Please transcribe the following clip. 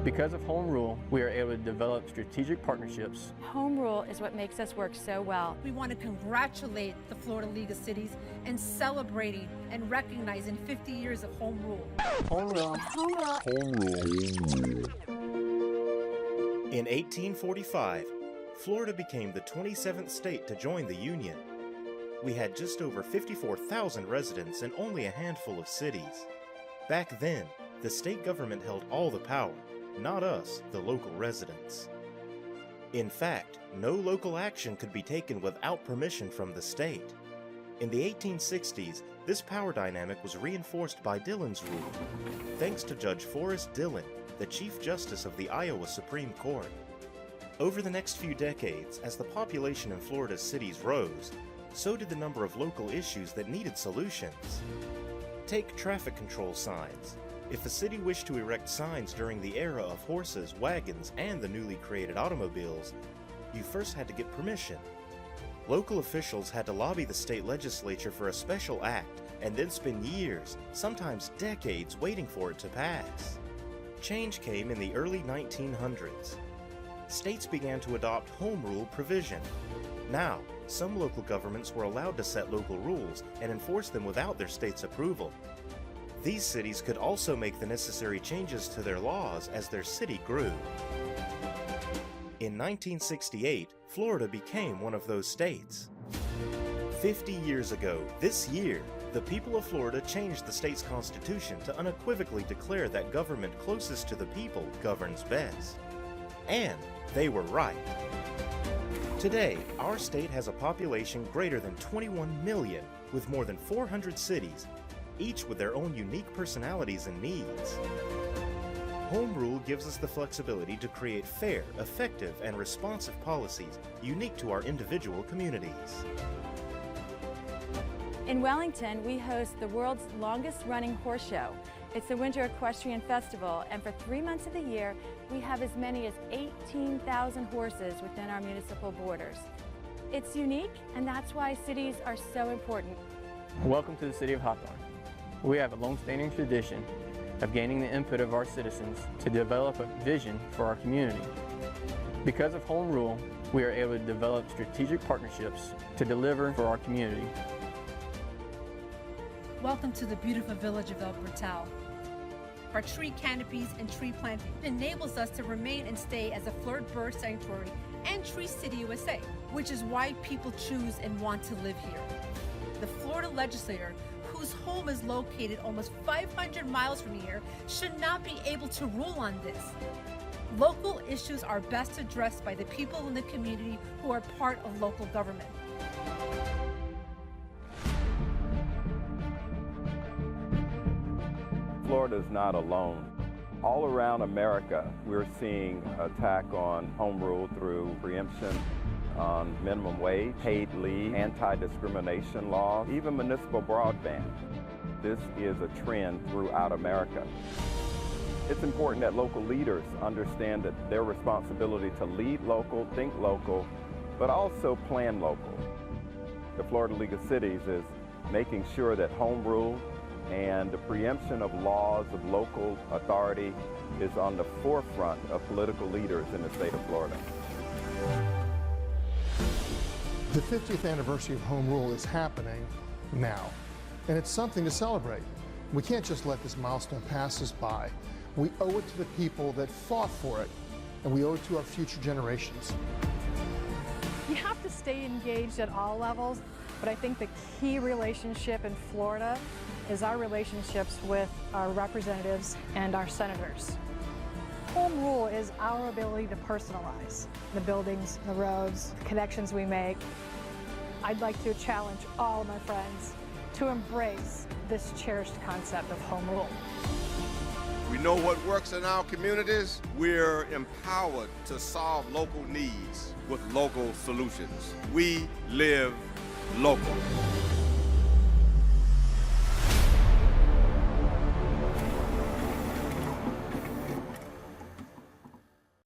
Because of home rule, we are able to develop strategic partnerships. Home rule is what makes us work so well. We want to congratulate the Florida League of Cities in celebrating and recognizing 50 years of home rule. Home rule. Home rule. Home rule. In 1845, Florida became the 27th state to join the Union. We had just over 54,000 residents and only a handful of cities. Back then, the state government held all the power, not us, the local residents. In fact, no local action could be taken without permission from the state. In the 1860s, this power dynamic was reinforced by Dillon's rule, thanks to Judge Forrest Dillon, the Chief Justice of the Iowa Supreme Court. Over the next few decades, as the population in Florida's cities rose, so did the number of local issues that needed solutions. Take traffic control signs. If a city wished to erect signs during the era of horses, wagons, and the newly created automobiles, you first had to get permission. Local officials had to lobby the state legislature for a special act and then spend years, sometimes decades, waiting for it to pass. Change came in the early 1900s. States began to adopt home rule provision. Now, some local governments were allowed to set local rules and enforce them without their state's approval. These cities could also make the necessary changes to their laws as their city grew. In 1968, Florida became one of those states. 50 years ago, this year, the people of Florida changed the state's constitution to unequivocally declare that government closest to the people governs best. And they were right. Today, our state has a population greater than 21 million, with more than 400 cities, each with their own unique personalities and needs. Home rule gives us the flexibility to create fair, effective, and responsive policies unique to our individual communities. In Wellington, we host the world's longest-running horse show. It's the Winter Equestrian Festival, and for 3 months of the year, we have as many as 18,000 horses within our municipal borders. It's unique, and that's why cities are so important. Welcome to the City of Hawthorne. We have a long-standing tradition of gaining the input of our citizens to develop a vision for our community. Because of home rule, we are able to develop strategic partnerships to deliver for our community. Welcome to the beautiful village of El Portal. Our tree canopies and tree planting enables us to remain and stay as a Florida Bird Sanctuary and Tree City, USA, which is why people choose and want to live here. The Florida legislator, whose home is located almost 500 miles from here, should not be able to rule on this. Local issues are best addressed by the people in the community who are part of local government. Florida is not alone. All around America, we're seeing attack on home rule through preemption on minimum wage, paid leave, anti-discrimination laws, even municipal broadband. This is a trend throughout America. It's important that local leaders understand that their responsibility to lead local, think local, but also plan local. The Florida League of Cities is making sure that home rule and the preemption of laws of local authority is on the forefront of political leaders in the state of Florida. The 50th anniversary of home rule is happening now, and it's something to celebrate. We can't just let this milestone pass us by. We owe it to the people that fought for it, and we owe it to our future generations. You have to stay engaged at all levels, but I think the key relationship in Florida is our relationships with our representatives and our senators. Home rule is our ability to personalize the buildings, the roads, the connections we make. I'd like to challenge all of my friends to embrace this cherished concept of home rule. We know what works in our communities. We're empowered to solve local needs with local solutions. We live local.